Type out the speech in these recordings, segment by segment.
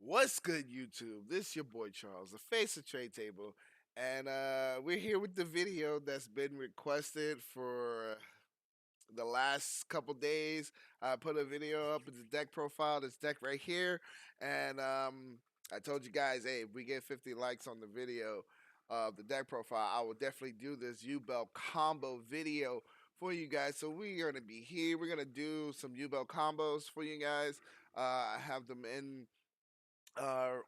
What's good, YouTube? This your boy Charles, the face of Trade Table, and we're here with the video that's been requested for the last couple days. I put a video up with the deck profile, this deck right here, and I told you guys, hey, if we get 50 likes on the video of the deck profile, I will definitely do this Yubel combo video for you guys. So we're gonna be here. We're gonna do some Yubel combos for you guys. I have them in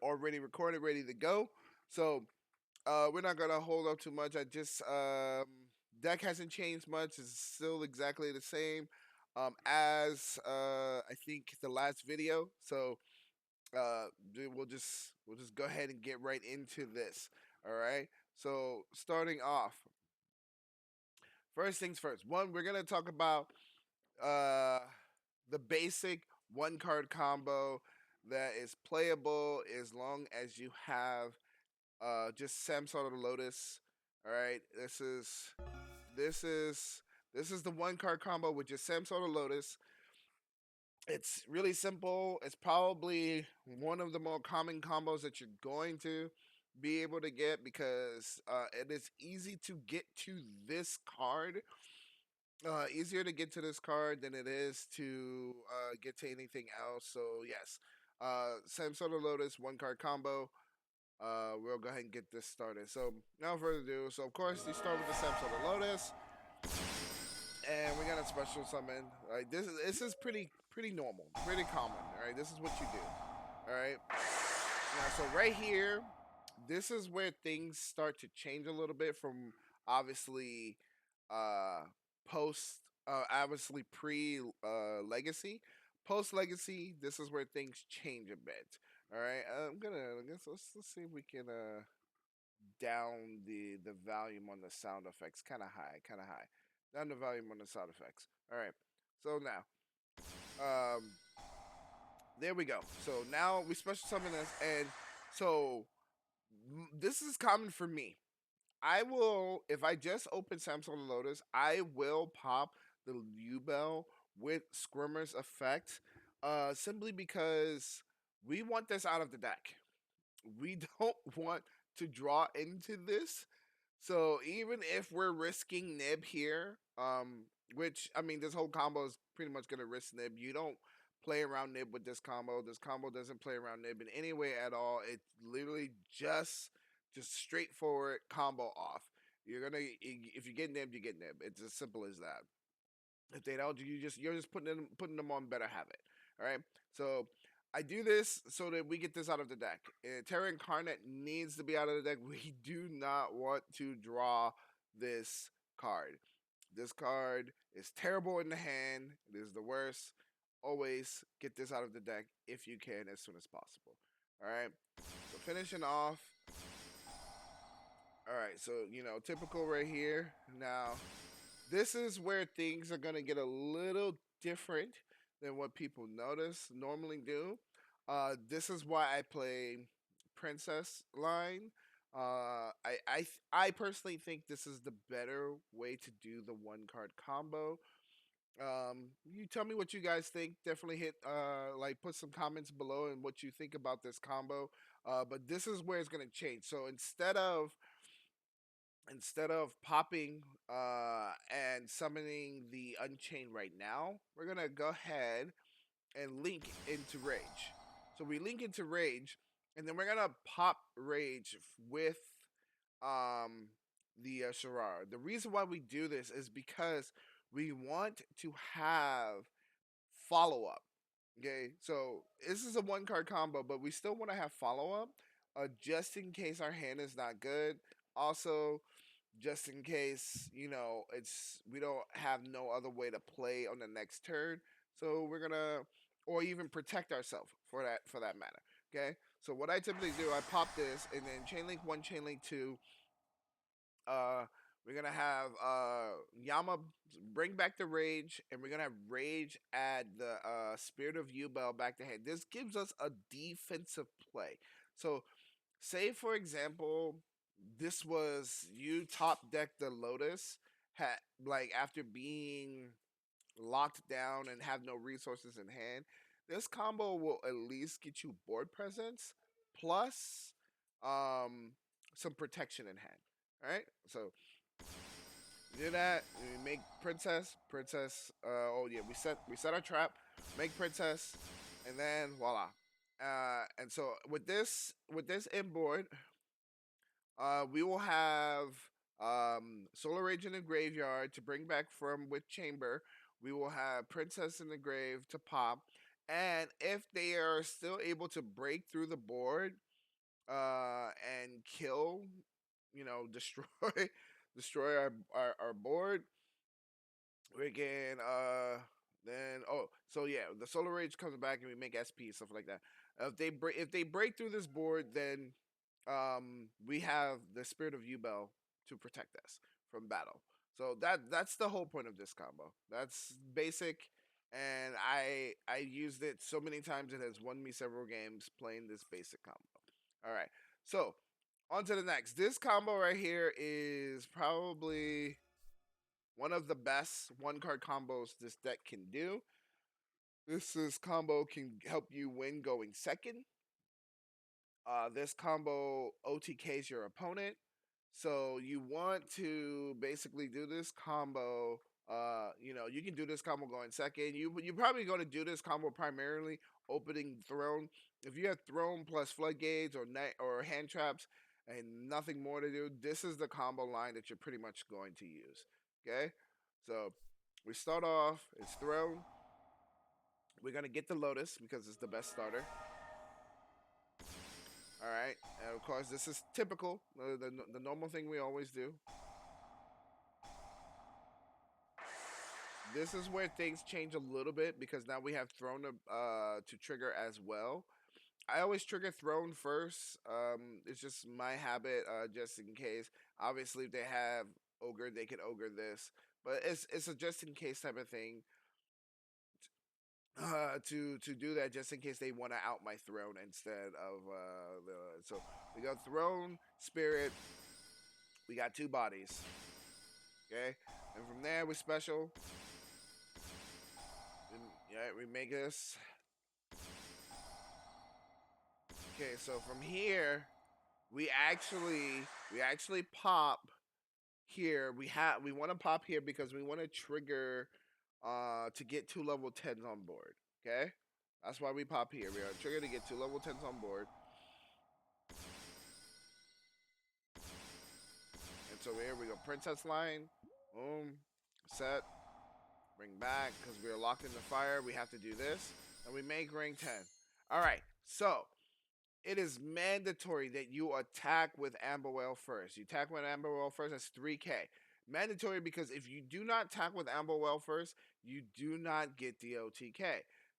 already recorded, ready to go. So we're not gonna hold up too much. I just deck hasn't changed much. It's still exactly the same as I think the last video. So we'll just go ahead and get right into this. All right. So starting off, first things first. One, we're gonna talk about uh, the basic one card combo that is playable as long as you have just Sam Sort of Lotus. All right, this is this is the one card combo with just Sam Sort of Lotus. It's really simple. It's probably one of the more common combos that you're going to be able to get because it is easy to get to this card. Easier to get to this card than it is to get to anything else. So yes, Sam Sort of Lotus one card combo. We'll go ahead and get this started. So, without further ado, so of course, you start with the Samsung Lotus, and we're gonna special summon. Right, this is pretty normal, pretty common. All right, this is what you do. All right, now so right here, this is where things start to change a little bit from obviously uh post, obviously pre legacy. Post legacy, this is where things change a bit. All right, I guess let's see if we can down the volume on the sound effects, kind of high. Down the volume on the sound effects. All right. So now, um, there we go. So now we special summon this, and so this is common for me. I will, if I just open Samsung Lotus, I will pop the Yubel with Squirmer's effect, simply because we want this out of the deck. We don't want to draw into this. So even if we're risking nib here, which I mean, this whole combo is pretty much gonna risk nib. You don't play around nib with this combo. This combo doesn't play around nib in any way at all. It's literally just straightforward combo off. You're gonna if you get nib, you get nib. It's as simple as that. If they don't, you're just putting them on better habit. All right. So I do this so that we get this out of the deck. Terra Incarnate needs to be out of the deck. We do not want to draw this card. This card is terrible in the hand. It is the worst. Always get this out of the deck if you can as soon as possible. All right. So finishing off. All right. So typical right here. Now this is where things are gonna get a little different than what people notice normally do. This is why I play princess line. I personally think this is the better way to do the one card combo. You tell me what you guys think. Definitely hit like put some comments below and what you think about this combo. But this is where it's gonna change. So instead of popping and summoning the Unchained right now, we're gonna go ahead and link into Rage. So we link into Rage, and then we're gonna pop Rage with um, the Sharara. The reason why we do this is because we want to have follow up. Okay, so this is a one card combo, but we still want to have follow up, just in case our hand is not good. Also, just in case it's we don't have no other way to play on the next turn, so we're gonna or even protect ourselves for that matter. Okay, so what I typically do, I pop this and then chain link 1, chain link 2. uh we're gonna have Yama bring back the Rage, and we're gonna have Rage add the Spirit of Yubel back to hand. This gives us a defensive play. So say for example, this was you top deck the Lotus, had like after being locked down and have no resources in hand. This combo will at least get you board presence plus um, some protection in hand. All right, so do that. We make princess, princess. Oh yeah, we set our trap, make princess, and then voila. And so with this inboard, we will have Solar Rage in the graveyard to bring back from with chamber. We will have princess in the grave to pop, and if they are still able to break through the board and kill, destroy destroy our board, we can then so yeah, the solar rage comes back and we make SP stuff like that. If they break through this board, then we have the spirit of Yubel to protect us from battle. So that's the whole point of this combo. That's basic, and I used it so many times it has won me several games playing this basic combo. All right, so on to the next. This combo right here is probably one of the best one card combos this deck can do. This combo can help you win going second. This combo OTKs your opponent. So you want to basically do this combo. You can do this combo going second. You're probably going to do this combo primarily opening throne. If you have throne plus floodgates or hand traps and nothing more to do, this is the combo line that you're pretty much going to use. Okay, so we start off. It's throne. We're gonna get the lotus because it's the best starter. All right, and of course this is typical, the normal thing we always do. This is where things change a little bit because now we have throne to trigger as well. I always trigger throne first. It's just my habit, just in case. Obviously, if they have ogre, they can ogre this, but it's a just in case type of thing. To do that just in case they want to out my throne instead of the so we go throne spirit. We got two bodies, okay, and from there we special. Yeah, we make this. Okay, so from here we actually pop here. We want to pop here because we want to trigger to get two level 10s on board. Okay, that's why we pop here. We are trigger to get two level 10s on board. And so here we go, princess line, boom, set, bring back because we are locked in the fire. We have to do this, and we make ring 10. All right, so it is mandatory that you attack with Amberwell first. You attack with Amberwell first. That's 3K. Mandatory because if you do not attack with Amberwell first, you do not get the OTK.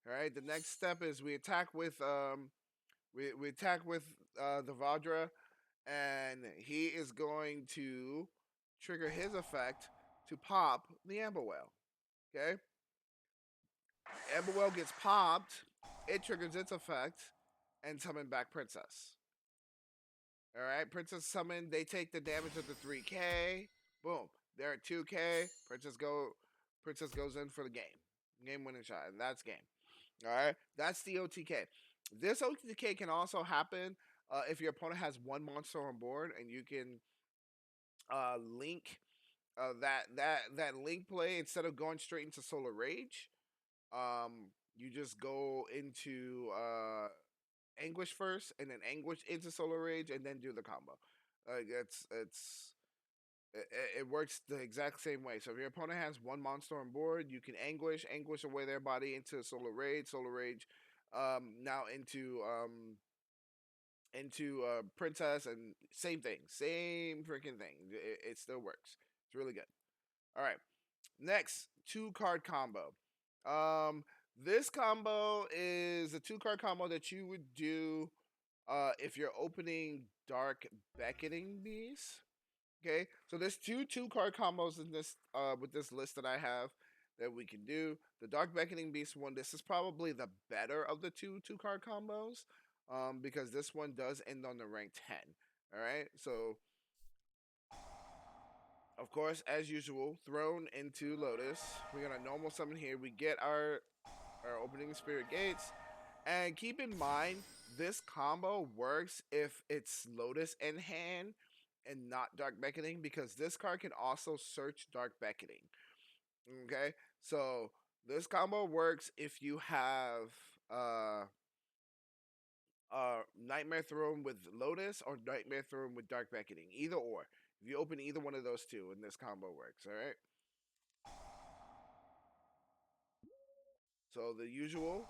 All right. The next step is we attack with we attack with the Vadra, and he is going to trigger his effect to pop the Amberwell. Okay. Amberwell gets popped. It triggers its effect and summon back Princess. All right, Princess summon. They take the damage of the 3K. Boom, they're at 2K. Princess goes in for the game winning shot, and that's game. All right, that's the OTK. This OTK can also happen if your opponent has one monster on board, and you can link that link play instead of going straight into Solar Rage. You just go into Anguish first, and then Anguish into Solar Rage, and then do the combo. It works the exact same way. So if your opponent has one monster on board, you can Anguish away their body into Solar Rage, now into Princess, and same thing, same freaking thing. It still works. It's really good. All right, next 2-card combo. This combo is a 2-card combo that you would do if you're opening Dark Beckoning Beast. Okay, so there's two card combos in this with this list that I have that we can do. The Dark Beckoning Beast one, this is probably the better of the two card combos, because this one does end on the rank 10. All right, so of course, as usual, thrown into Lotus. We're gonna normal summon here. We get our or opening spirit gates. And keep in mind, this combo works if it's Lotus in hand and not Dark Beckoning, because this card can also search Dark Beckoning. Okay, so this combo works if you have uh Nightmare Throne with Lotus or Nightmare Throne with Dark Beckoning. Either or. If you open either one of those two, and this combo works, alright? So the usual,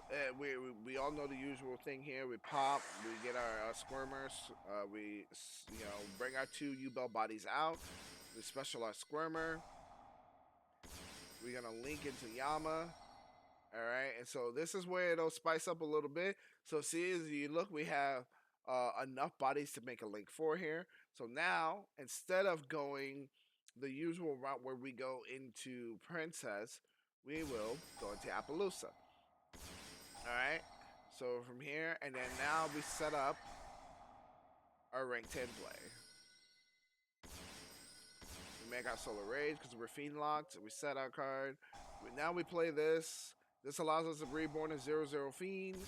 we all know the usual thing here. We pop, we get our squirmers, we bring our two Yubel bodies out. We special our squirmer. We're gonna link into Yama. All right, and so this is where it'll spice up a little bit. So see, as you look, we have enough bodies to make a link for here. So now, instead of going the usual route where we go into Princess, we will go into Appaloosa. All right. So from here, and then now we set up our rank 10 play. We make our Solar Rage because we're Fiend locked. We set our card. Now we play this. This allows us to reborn a 0/0 Fiend.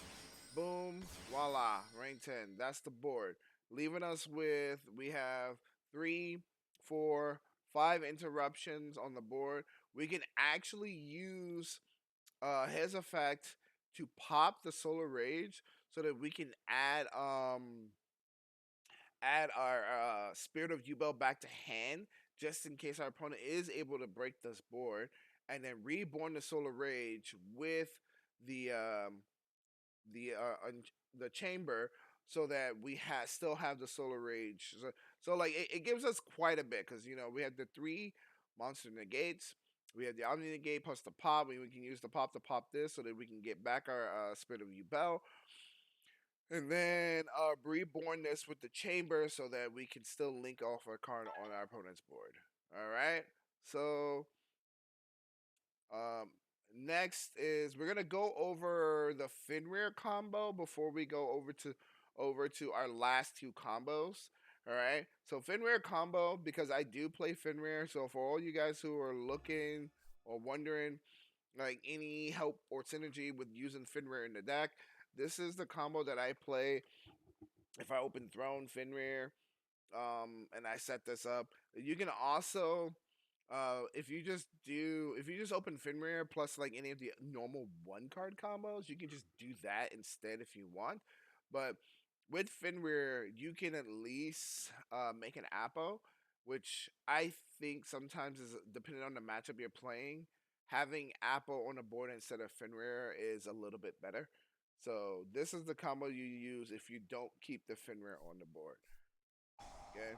Boom. Voila. Rank 10. That's the board. Leaving us with, we have 3, 4, 5 interruptions on the board. We can actually use his effect to pop the Solar Rage so that we can add our Spirit of Yubel back to hand, just in case our opponent is able to break this board, and then reborn the Solar Rage with the the uh, the chamber, so that we still have the Solar Rage. So like it gives us quite a bit, because we have the 3 monster negates. We have the Omni negate plus the pop. We can use the pop to pop this so that we can get back our Spirit of Yubel. And then reborn this with the chamber so that we can still link off our card on our opponent's board. All right. So um, next is we're gonna go over the Fenrir combo before we go over to our last 2 combos. All right. So Fenrir combo, because I do play Fenrir. So for all you guys who are looking or wondering, like, any help or synergy with using Fenrir in the deck, this is the combo that I play if I open Throne, Fenrir, and I set this up. You can also, if you just open Fenrir plus like any of the normal 1 card combos, you can just do that instead if you want. But with Fenrir, you can at least make an Apo, which I think sometimes is, depending on the matchup you're playing, having Apo on the board instead of Fenrir is a little bit better. So this is the combo you use if you don't keep the Fenrir on the board. Okay.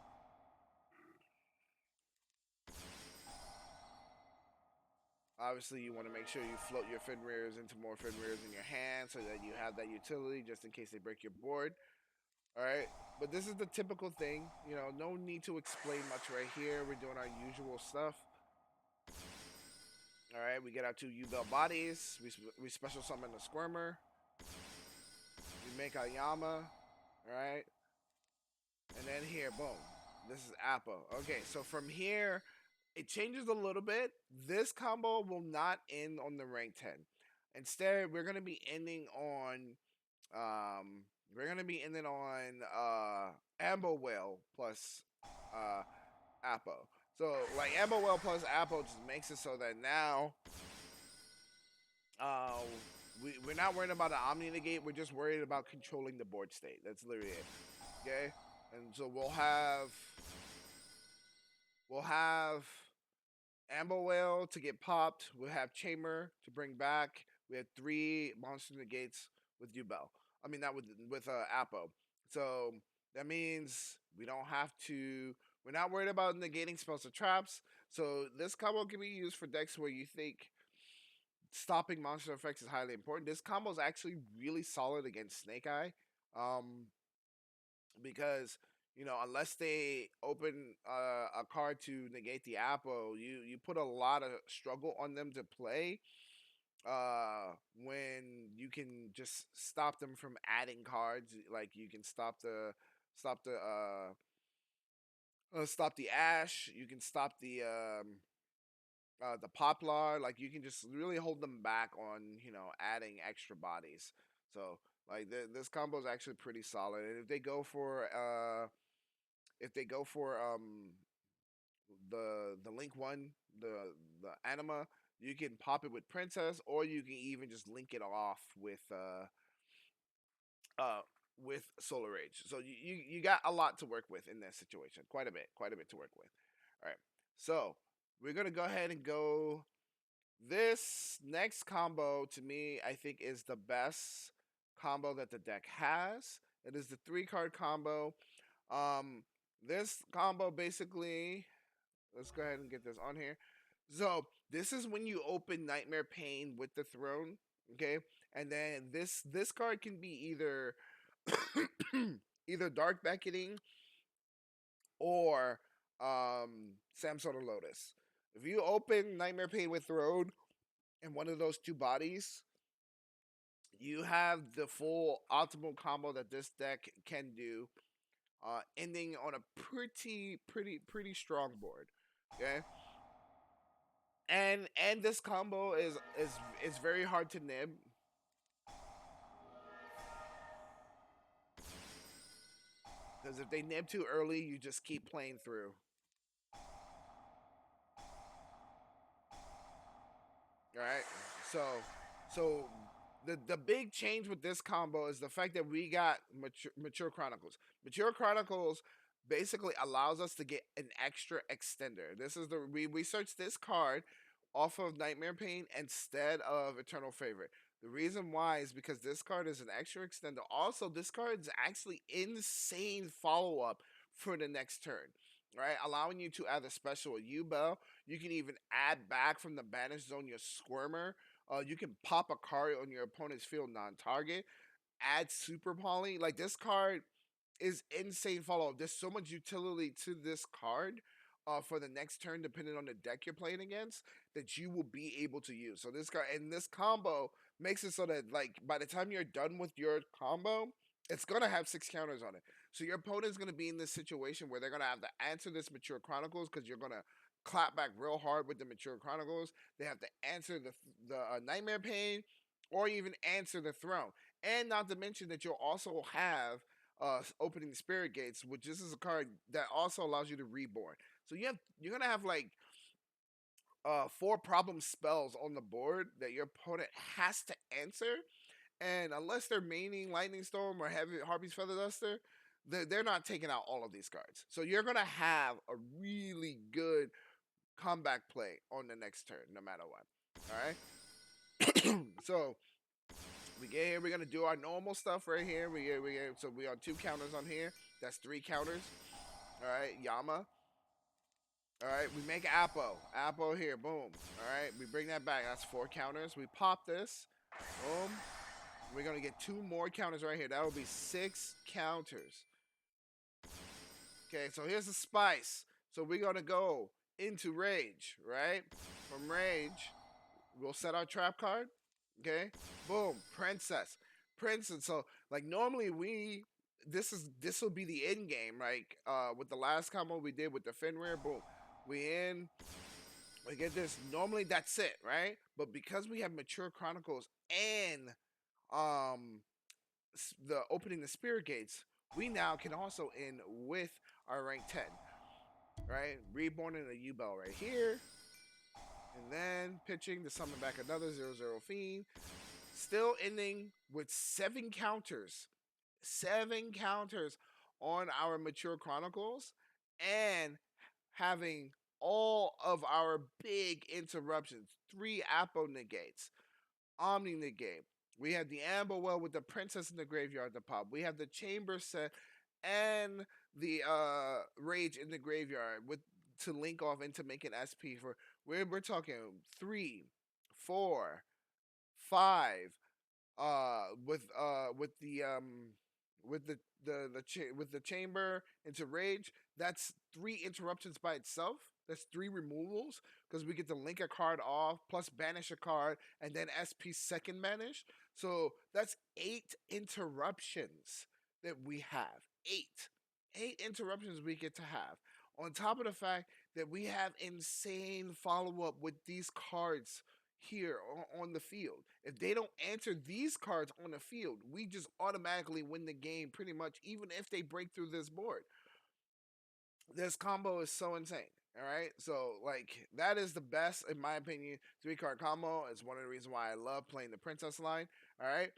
Obviously, you want to make sure you float your Fenrirs into more Fenrirs in your hand so that you have that utility just in case they break your board. All right. But this is the typical thing. No need to explain much right here. We're doing our usual stuff. All right. We get our 2 Yubel bodies. We special summon the Squirmer. We make our Yama. All right. And then here, boom. This is Appa. Okay, so from here, it changes a little bit. This combo will not end on the rank 10. Instead, we're gonna be ending on Amber Whale plus Appo. So like Amber Whale plus Appo just makes it so that now uh we're not worried about the Omni negate, we're just worried about controlling the board state. That's literally it. Okay? And so we'll have Amber Whale to get popped. We'll have Chamber to bring back. We have 3 monster negates with Yubel. I mean, not with Apo. So that means we don't have to. We're not worried about negating spells or traps. So this combo can be used for decks where you think stopping monster effects is highly important. This combo is actually really solid against Snake Eye. Um, because unless they open a card to negate the Apple, you put a lot of struggle on them to play when you can just stop them from adding cards. Like you can stop the Ash, you can stop the poplar, like you can just really hold them back on adding extra bodies. So like this combo is actually pretty solid. And if they go for the link one, the anima, you can pop it with princess, or you can even just link it off uh with solar rage. So you got a lot to work with in this situation. Quite a bit to work with. All right, so we're gonna go ahead and go. This next combo to me, I think, is the best combo that the deck has. It is the 3 card combo. Um, this combo basically, let's go ahead and get this on here. So this is when you open Nightmare Pain with the throne, okay? And then this card can be either Dark Beckoning or Samsung or Lotus. If you open Nightmare Pain with throne in one of those two bodies, you have the full optimal combo that this deck can do, ending on a pretty strong board. Okay, and this combo is very hard to nib because if they nib too early, you just keep playing through. All right, so so the big change with this combo is the fact that we got mature chronicles. Mature chronicles basically allows us to get an extra extender. This is the we searched this card off of Nightmare Pain instead of Eternal Favorite. The reason why is because this card is an extra extender. Also, this card is actually insane follow up for the next turn, right? Allowing you to add a special Yubel. You can even add back from the banish zone your Squirmer. You can pop a card on your opponent's field non-target. Add Super Poly. Like this card is insane follow up. There's so much utility to this card for the next turn, depending on the deck you're playing against, that you will be able to use. So this card and this combo makes it so that like by the time you're done with your combo, it's gonna have 6 counters on it. So your opponent's gonna be in this situation where they're gonna have to answer this Mature Chronicles because you're gonna clap back real hard with the Mature Chronicles. They have to answer the Nightmare Pain, or even answer the Throne. And not to mention that you'll also have opening spirit gates, which this is a card that also allows you to reborn. So you're gonna have like 4 problem spells on the board that your opponent has to answer, and unless they're maining Lightning Storm or Heavy Harpy's Feather Duster, they're not taking out all of these cards. So you're gonna have a really good comeback play on the next turn, no matter what. All right. So we get here. We're gonna do our normal stuff right here. So we on 2 counters on here. That's 3 counters. All right, Yama. All right, we make Appo. Appo here. Boom. All right, we bring that back. That's 4 counters. We pop this. Boom. We're gonna get 2 more counters right here. That will be 6 counters. Okay, so here's the spice. So we're gonna go into rage, right? From rage, we'll set our trap card. Okay, boom, princess, princess. So like normally this will be the end game, right? With the last combo we did with the Fenrir, boom, we get this. Normally that's it, right? But because we have Mature Chronicles and um the opening the spirit gates, we now can also end with our rank 10, right? Reborn in a Yubel right here, and then pitching to summon back another 0/0 fiend. Still ending with 7 counters, 7 counters on our Mature Chronicles, and having all of our big interruptions. 3 Apo negates, Omni negate. We have the Amber Well with the Princess in the Graveyard to pop. We have the Chamber set and the Rage in the Graveyard with to link off into making SP for we're talking 3, 4, 5, with with the chamber into rage. That's 3 interruptions by itself. That's 3 removals because we get to link a card off plus banish a card and then SP second banish. So that's 8 interruptions that we have. Eight interruptions we get to have on top of the fact that we have insane follow up with these cards here on the field. If they don't answer these cards on the field, we just automatically win the game pretty much, even if they break through this board. This combo is so insane. All right, so like that is the best in my opinion. 3 card combo is one of the reasons why I love playing the princess line. All right,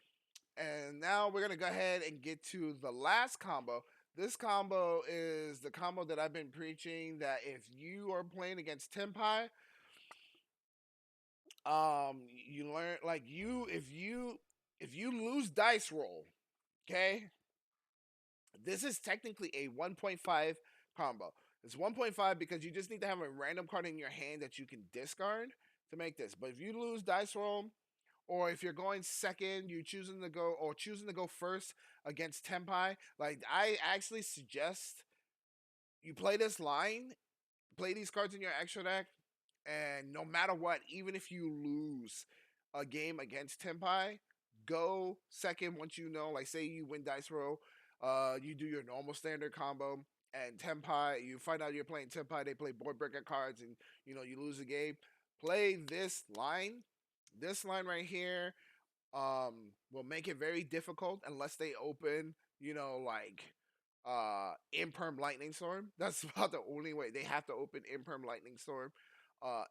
and now we're gonna go ahead and get to the last combo. This combo is the combo that I've been preaching. That if you are playing against Tenpai, you learn like you if you lose dice roll, okay, this is technically a 1.5 combo. It's 1.5 because you just need to have a random card in your hand that you can discard to make this. But if you lose dice roll, or if you're going second, you choosing to go first against Tenpai, like I actually suggest you play this line, play these cards in your extra deck, and no matter what, even if you lose a game against Tenpai, go second once you know, like say you win dice roll, you do your normal standard combo, and Tenpai, you find out you're playing Tenpai, they play board breaker cards, and you lose a game. Play this line. This line right here will make it very difficult unless they open, like imperm lightning storm. That's about the only way. They have to open imperm lightning storm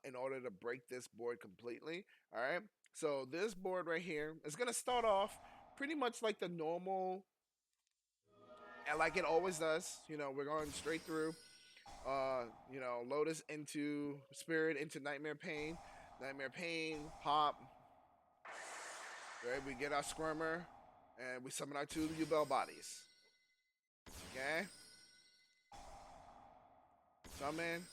in order to break this board completely. All right. So this board right here is gonna start off pretty much like the normal, and like it always does. We're going straight through. Lotus into Spirit into Nightmare Pain, pop. Right, we get our Squirmer, and we summon our 2 Yubel bodies. Okay, summon.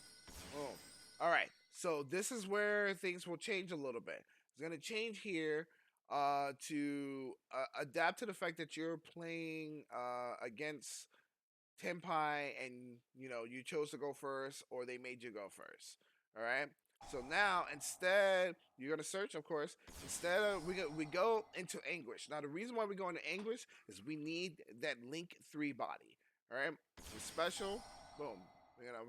Boom. All right. So this is where things will change a little bit. It's gonna change here to adapt to the fact that you're playing against Tenpai, and you chose to go first, or they made you go first. All right. So now instead you're gonna search, of course. Instead of we go into Anguish. Now the reason why we go into Anguish is we need that Link 3 body. All right. With special, boom. We're gonna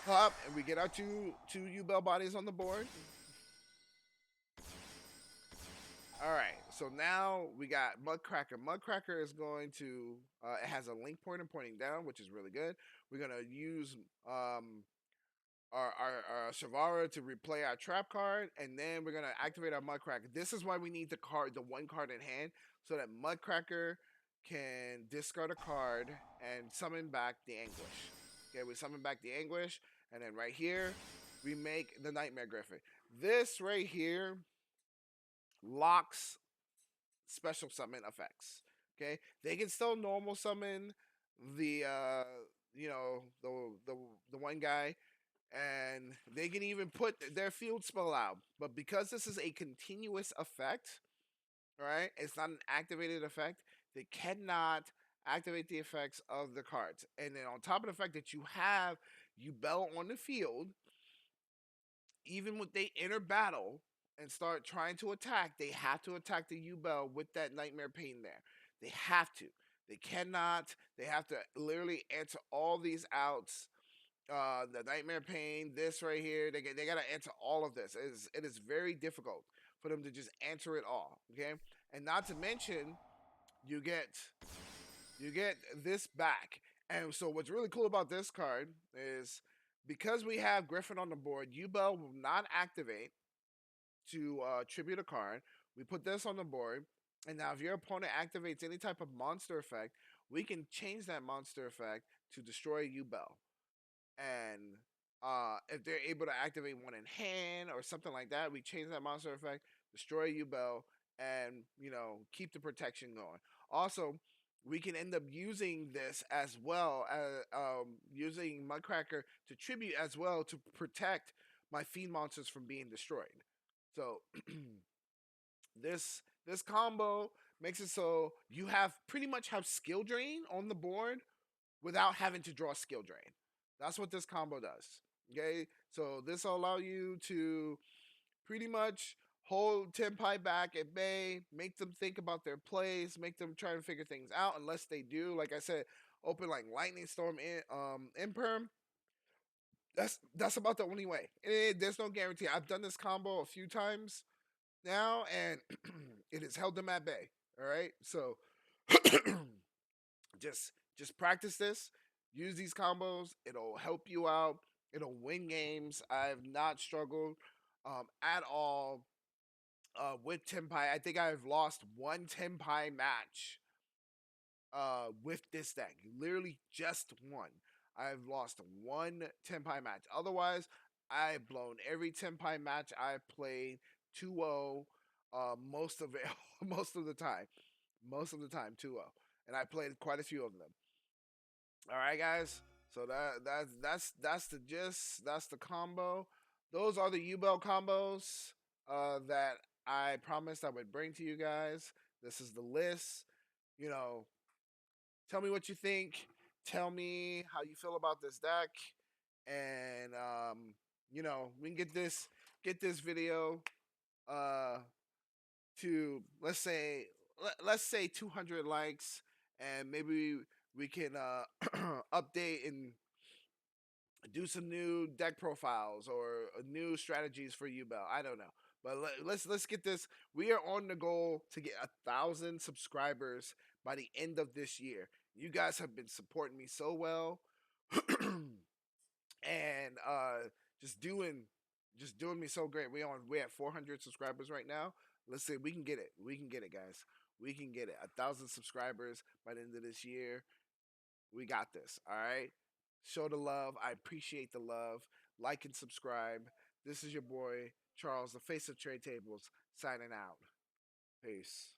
pop, and we get our two Yubel bodies on the board. All right, so now we got Mudcracker. Mudcracker is going to, it has a link pointer pointing down, which is really good. We're going to use our Shavara to replay our trap card, and then we're going to activate our Mudcracker. This is why we need the 1 card in hand, so that Mudcracker can discard a card and summon back the Anguish. Okay, we summon back the Anguish, and then right here, we make the Nightmare Griffin. This right here locks special summon effects. Okay, they can still normal summon the the one guy, and they can even put their field spell out. But because this is a continuous effect, right? It's not an activated effect. They cannot activate the effects of the cards. And then on top of the fact that you have Yubel on the field, even when they enter battle and start trying to attack, they have to attack the Yubel with that Nightmare Pain there. They have to. They cannot. They have to literally answer all these outs. The Nightmare Pain, this right here. They got to answer all of this. It is very difficult for them to just answer it all. Okay, and not to mention you get this back. And so what's really cool about this card is because we have Griffin on the board, Yubel will not activate to tribute a card. We put this on the board, and now if your opponent activates any type of monster effect, we can change that monster effect to destroy Yubel. And if they're able to activate one in hand or something like that, we change that monster effect, destroy Yubel, and keep the protection going. Also, we can end up using this as well as using Mudcracker to tribute as well to protect my fiend monsters from being destroyed. So this combo makes it so you have pretty much have skill drain on the board without having to draw skill drain. That's what this combo does. Okay, so this will allow you to pretty much hold Tenpai back at bay, make them think about their plays, make them try and figure things out. Unless they do, like I said, open like Lightning Storm in Imperm, That's about the only way. There's no guarantee. I've done this combo a few times now, and it has held them at bay. All right, so just practice this. Use these combos. It'll help you out. It'll win games. I've not struggled at all with Tenpai. I think I've lost one Tenpai match with this deck. Literally just one. I've lost one Tenpai match. Otherwise, I've blown every Tenpai match I've played 2-0 most of it most of the time. Most of the time 2-0. And I played quite a few of them. All right, guys. So that's the gist. That's the combo. Those are the Yubel combos that I promised I would bring to you guys. This is the list. You know, tell me what you think. Tell me how you feel about this deck, and we can get this video uh, to let's say 200 likes, and maybe we can update and do some new deck profiles or new strategies for Yubel. I don't know, but let's get this. We are on the goal to get 1,000 subscribers by the end of this year. You guys have been supporting me so well, and just doing me so great. We at 400 subscribers right now. Let's see, we can get it. We can get it, guys. We can get it. 1,000 subscribers by the end of this year. We got this. All right. Show the love. I appreciate the love. Like and subscribe. This is your boy Charles, the face of trade tables, signing out. Peace.